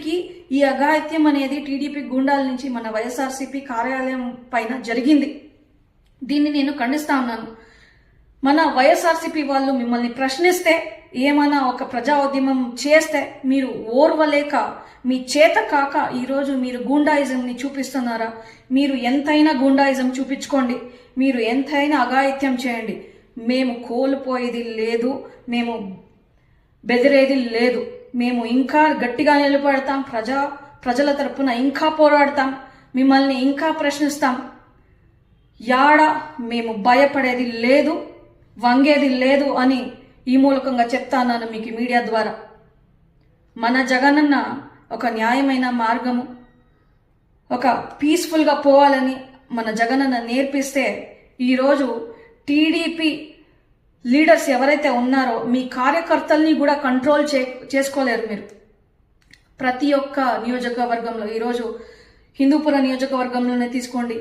టీడీపీకి ఈ అఘాయిత్యం అనేది టీడీపీ గూండాల నుంచి మన వైఎస్ఆర్సీపీ కార్యాలయం పైన జరిగింది. దీన్ని నేను ఖండిస్తా ఉన్నాను. మన వైఎస్ఆర్సీపీ వాళ్ళు మిమ్మల్ని ప్రశ్నిస్తే, ఏమైనా ఒక ప్రజా ఉద్యమం చేస్తే మీరు ఓర్వలేక, మీ చేత కాక ఈరోజు మీరు గూండాయిజంని చూపిస్తున్నారా? మీరు ఎంతైనా గూండాయిజం చూపించుకోండి, మీరు ఎంతైనా అఘాయిత్యం చేయండి, మేము కోల్పోయేది లేదు, మేము బెదిరేది లేదు. మేము ఇంకా గట్టిగా నిలబడతాం, ప్రజల తరపున ఇంకా పోరాడతాం, మిమ్మల్ని ఇంకా ప్రశ్నిస్తాం. యాడ మేము భయపడేది లేదు, వంగేది లేదు అని ఈ మూలకంగా చెప్తాను మీకు మీడియా ద్వారా. మన జగనన్న ఒక న్యాయమైన మార్గము, ఒక పీస్ఫుల్గా పోవాలని మన జగనన్న నేర్పిస్తే, ఈరోజు టీడీపీ లీడర్స్ ఎవరైతే ఉన్నారో మీ కార్యకర్తల్ని కూడా కంట్రోల్ చేసుకోలేరు మీరు. ప్రతి ఒక్క నియోజకవర్గంలో, ఈరోజు హిందూపుర నియోజకవర్గంలోనే తీసుకోండి,